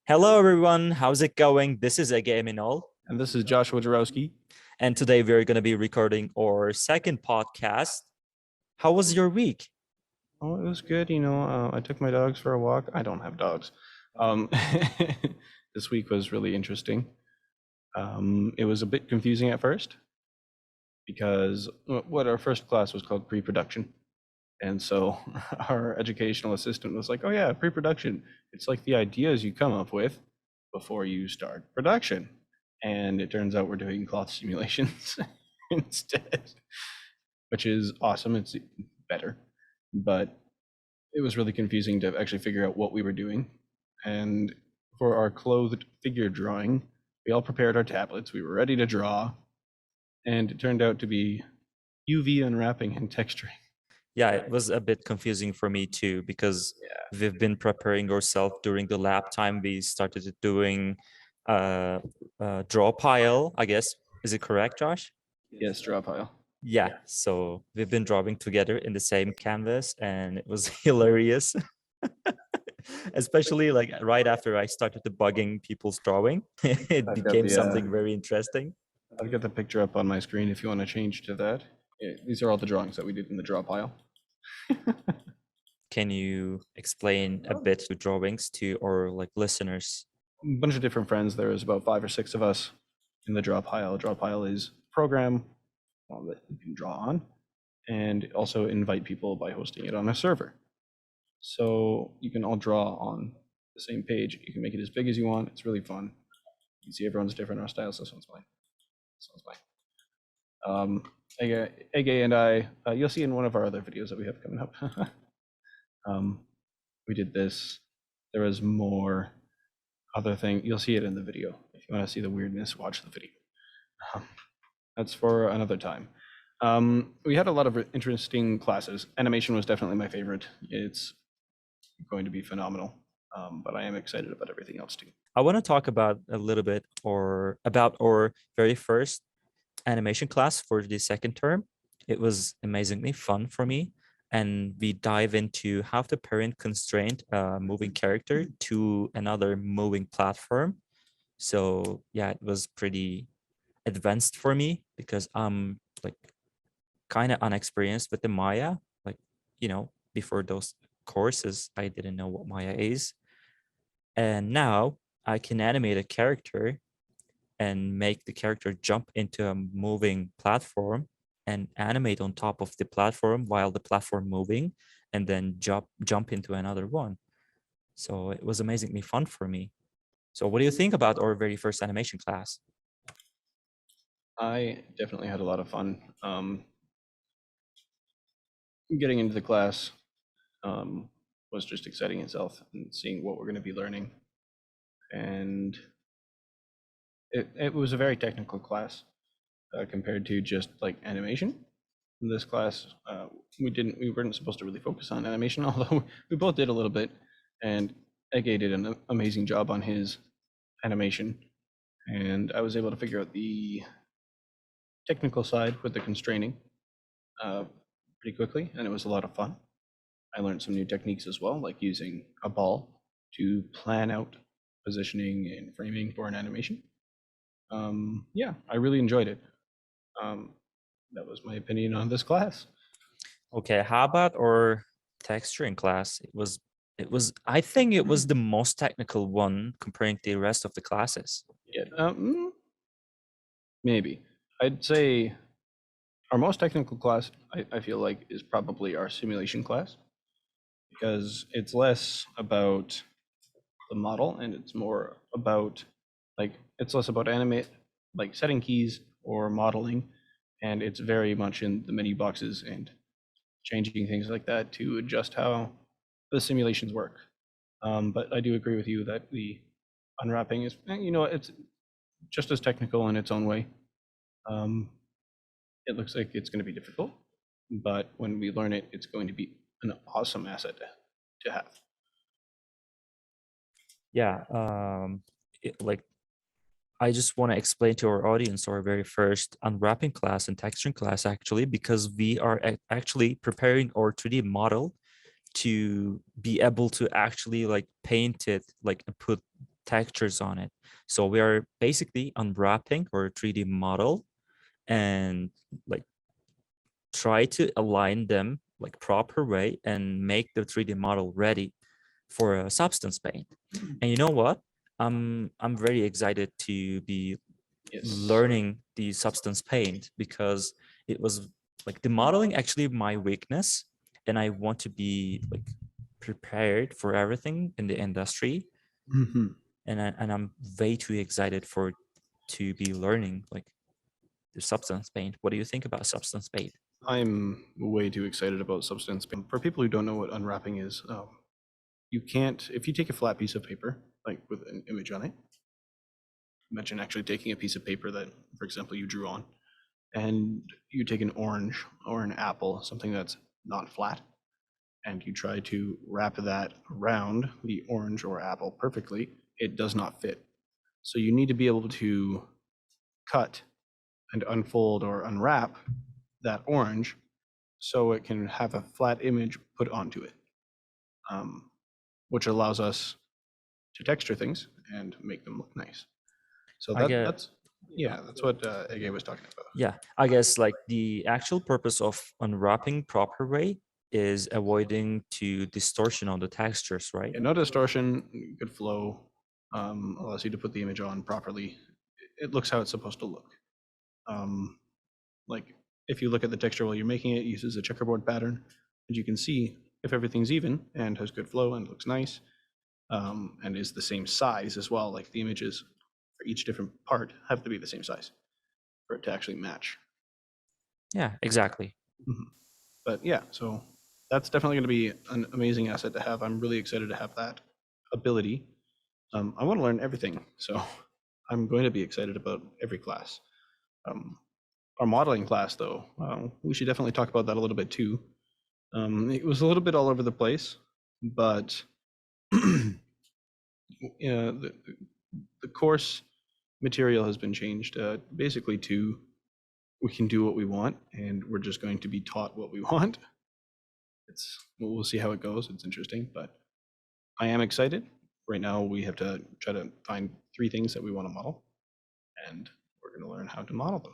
Hello, everyone. How's it going? This is Eminol, And this is Joshua Jerowsky. and today we're going to be recording our second podcast. How was your week? Oh, it was good. I took my dogs for a walk. I don't have dogs. Um, this week was really interesting. It was a bit confusing at first because what our first class was called pre-production. And so our educational assistant was like, oh yeah, pre-production. It's like the ideas you come up with before you start production. And it turns out we're doing cloth simulations instead, which is awesome. It's better. But it was really confusing to actually figure out what we were doing. And for our clothed figure drawing, we all prepared our tablets. We were ready to draw. And it turned out to be UV unwrapping and texturing. Yeah, it was a bit confusing for me too, because we've been preparing ourselves during the lab time. We started doing draw pile, I guess. Is it correct, Josh? Yes, draw pile. Yeah, so we've been drawing together in the same canvas, and it was hilarious. Especially like right after I started debugging people's drawing, it became something very interesting. I've got the picture up on my screen if you want to change to that. These are all the drawings that we did in the draw pile. Can you explain a bit the drawings to our listeners? A bunch of different friends. There was about 5 or 6 of us in the draw pile. Draw pile is a program that you can draw on and also invite people by hosting it on a server. So you can all draw on the same page. You can make it as big as you want. It's really fun. You can see everyone's different art styles. This one's mine. This one's mine. Ege and I, you'll see in one of our other videos that we have coming up. We did this. There was more other thing. You'll see it in the video. If you want to see the weirdness, watch the video. That's for another time. We had a lot of interesting classes. Animation was definitely my favorite. It's going to be phenomenal, but I am excited about everything else too. I want to talk about a little bit or about our very first animation class for the second term. It was amazingly fun for me, and we dive into how to parent constraint a moving character to another moving platform. So yeah, it was pretty advanced for me because I'm like kind of unexperienced with the Maya. Like, before those courses, I didn't know what Maya is. And now I can animate a character and make the character jump into a moving platform and animate on top of the platform while the platform moving, and then jump into another one. So it was amazingly fun for me. So what do you think about our very first animation class? I definitely had a lot of fun. Getting into the class was just exciting itself and seeing what we're going to be learning. And it was a very technical class compared to just like animation. In this class, we weren't supposed to really focus on animation, although we both did a little bit. And Ege did an amazing job on his animation, and I was able to figure out the technical side with the constraining pretty quickly, and it was a lot of fun. I learned some new techniques as well, like using a ball to plan out positioning and framing for an animation. Yeah, I really enjoyed it. That was my opinion on this class. Okay, how about our texturing class? I think it was the most technical one comparing to the rest of the classes. Yeah, maybe. I'd say our most technical class, I feel like, is probably our simulation class, because it's less about the model and it's more about it's less about animate, like setting keys or modeling, and it's very much in the menu boxes and changing things like that to adjust how the simulations work. But I do agree with you that the unwrapping is, it's just as technical in its own way. It looks like it's going to be difficult, but when we learn it, it's going to be an awesome asset to have. Yeah, I just want to explain to our audience our very first unwrapping class and texturing class, actually, because we are actually preparing our 3D model to be able to actually paint it, put textures on it. So we are basically unwrapping our 3D model and like try to align them like proper way and make the 3D model ready for a substance paint. And you know what? I'm very excited to be Yes. learning the substance paint because it was like the modeling actually my weakness, and I want to be like prepared for everything in the industry, Mhm. and I'm way too excited for to be learning like the substance paint. What do you think about substance paint? I'm way too excited about substance. For people who don't know what unwrapping is, you can't, if you take a flat piece of paper, like with an image on it, imagine actually taking a piece of paper that, for example, you drew on, and you take an orange or an apple, something that's not flat, and you try to wrap that around the orange or apple perfectly, it does not fit. So you need to be able to cut and unfold or unwrap that orange so it can have a flat image put onto it, which allows us to texture things and make them look nice. So I get that's yeah, that's what Ege was talking about. Yeah, I guess like the actual purpose of unwrapping proper way is avoiding to distortion on the textures, right? Yeah, no distortion, good flow, allows you to put the image on properly. It looks how it's supposed to look. Um, like if you look at the texture while you're making it, it uses a checkerboard pattern, and you can see if everything's even and has good flow and looks nice, and is the same size as well. Like the images for each different part have to be the same size for it to actually match. Yeah, exactly. Mhm. But yeah, so that's definitely going to be an amazing asset to have. I'm really excited to have that ability. I want to learn everything, so I'm going to be excited about every class. Um, our modeling class, though, we should definitely talk about that a little bit too. It was a little bit all over the place, but yeah, the course material has been changed basically to we can do what we want and we're just going to be taught what we want. We'll see how it goes. It's interesting, but I am excited. Right now, we have to try to find 3 things that we want to model, and we're going to learn how to model them.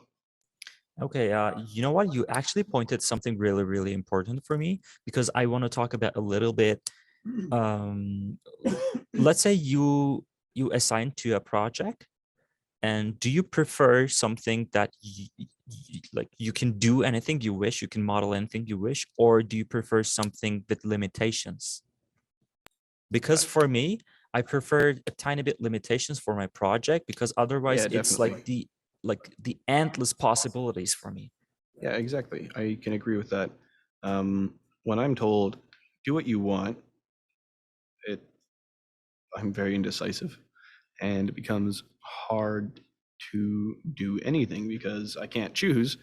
Okay, you know what? You actually pointed something really, really important for me because I want to talk about a little bit. Um, let's say you assign to a project, and do you prefer something that like you can do anything you wish, you can model anything you wish, or do you prefer something with limitations? Because for me, I prefer a tiny bit limitations for my project because otherwise Yeah, it's definitely. like the endless possibilities for me. Yeah, exactly. I can agree with that. When I'm told, do what you want, it I'm very indecisive, and it becomes hard to do anything because I can't choose.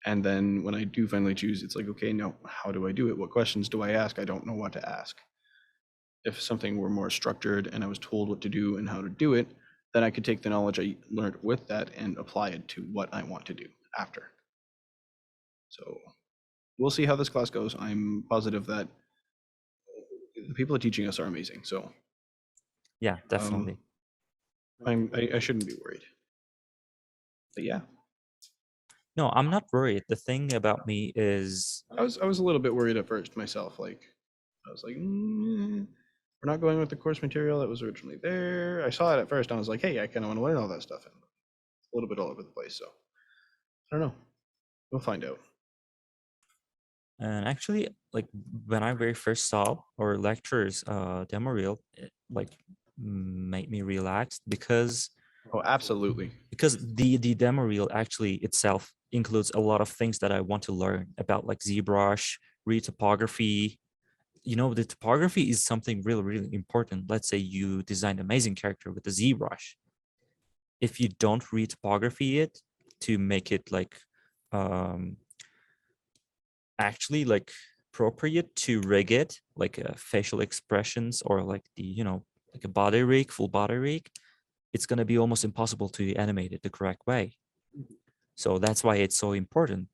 And then when I do finally choose, it's like, okay, now how do I do it? What questions do I ask? I don't know what to ask. If something were more structured and I was told what to do and how to do it, then I could take the knowledge I learned with that and apply it to what I want to do after. So we'll see how this class goes. I'm positive that the people teaching us are amazing. So Yeah, um, definitely. I shouldn't be worried. But yeah, No, I'm not worried. The thing about me is, I was a little bit worried at first myself. Like I was like, we're not going with the course material that was originally there. I saw it at first. And I was like, hey, I kind of want to learn all that stuff. And it's a little bit all over the place. So I don't know. We'll find out. and actually, like when I very first saw our lectures, demo reel, it, like made me relaxed Oh, absolutely. because the demo reel actually itself includes a lot of things that I want to learn about, like ZBrush, retopography. You know, the topography is something really, really important. Let's say you design an amazing character with the ZBrush. If you don't retopography it to make it like um, actually like appropriate to rig it, like facial expressions or like the, you know, like a body rig, full body rig, it's going to be almost impossible to animate it the correct way. So that's why it's so important.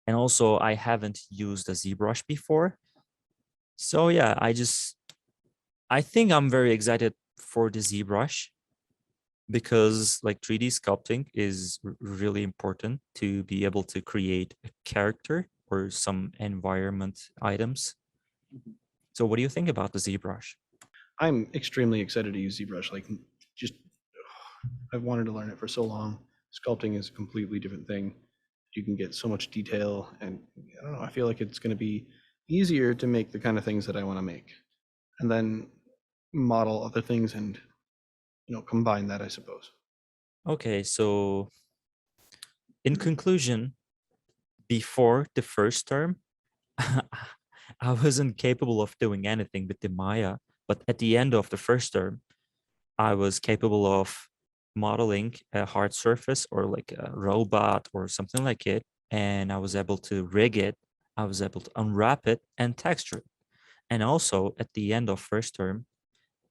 And also I haven't used a ZBrush before. So yeah, I think I'm very excited for the ZBrush because like 3D sculpting is really important to be able to create a character or some environment items. So what do you think about the ZBrush? I'm extremely excited to use ZBrush. Like, just I've wanted to learn it for so long. Sculpting is a completely different thing. You can get so much detail, and I don't know. I feel like it's going to be easier to make the kind of things that I want to make, and then model other things and combine that, I suppose. Okay, so in conclusion, before the first term, I wasn't capable of doing anything with the Maya, but at the end of the first term, I was capable of modeling a hard surface or like a robot or something like it. And I was able to rig it. I was able to unwrap it and texture it. And also at the end of first term,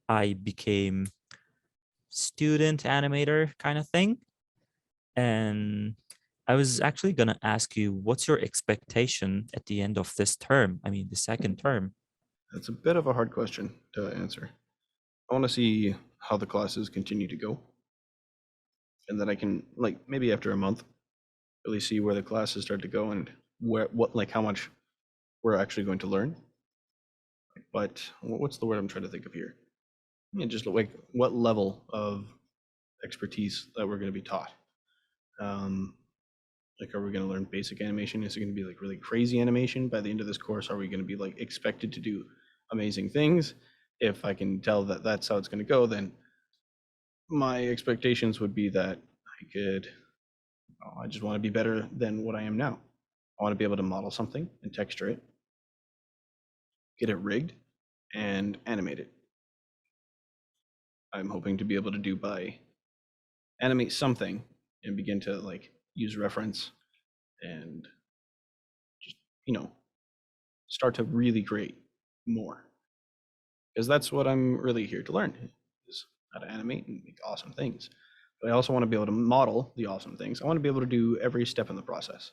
I became student animator kind of thing. And I was actually going to ask you, what's your expectation at the end of this term? I mean, the second term. That's a bit of a hard question to answer. I want to see how the classes continue to go, and then I can, like, maybe after a month, really see where the classes start to go and how much we're actually going to learn. But what's the word I'm trying to think of here? Yeah, just like what level of expertise that we're going to be taught. Like, are we going to learn basic animation? Is it going to be like really crazy animation by the end of this course? Are we going to be like expected to do amazing things? If I can tell that that's how it's going to go, then my expectations would be that I just want to be better than what I am now. I want to be able to model something and texture it, get it rigged, and animate it. I'm hoping to be able to do by animate something and begin to like use reference and just, start to really create more. Because that's what I'm really here to learn, is how to animate and make awesome things. But I also want to be able to model the awesome things. I want to be able to do every step in the process.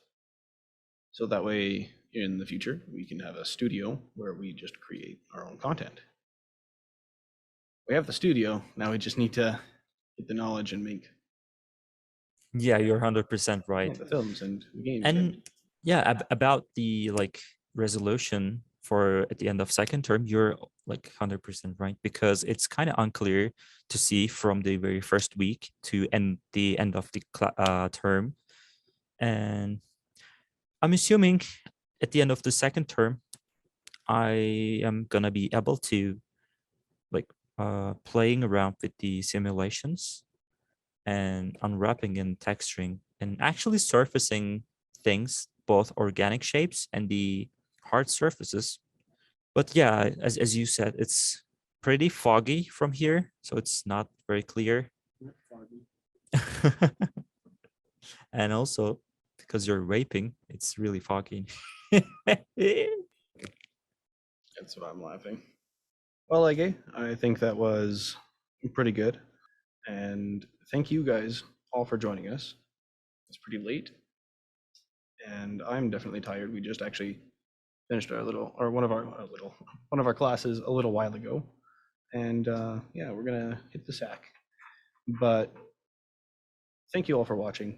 So that way, in the future, we can have a studio where we just create our own content. We have the studio, now we just need to get the knowledge and make Yeah, you're 100% right. the films and games. And yeah, about the like resolution for at the end of second term, you're like 100% right because it's kind of unclear to see from the very first week to the end of the term. And I'm assuming at the end of the second term, I am gonna be able to like playing around with the simulations and unwrapping and texturing and actually surfacing things, both organic shapes and the hard surfaces. But yeah, as you said, it's pretty foggy from here, so it's not very clear. And also because you're vaping, it's really foggy. That's why I'm laughing. Well, Ege, I think that was pretty good. And thank you guys all for joining us. It's pretty late, and I'm definitely tired. We just actually finished one of our classes a little while ago, and yeah, we're gonna hit the sack. But thank you all for watching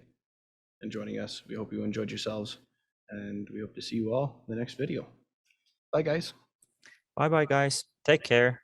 and joining us. We hope you enjoyed yourselves, and we hope to see you all in the next video. Bye, guys. Bye bye, guys. Take care.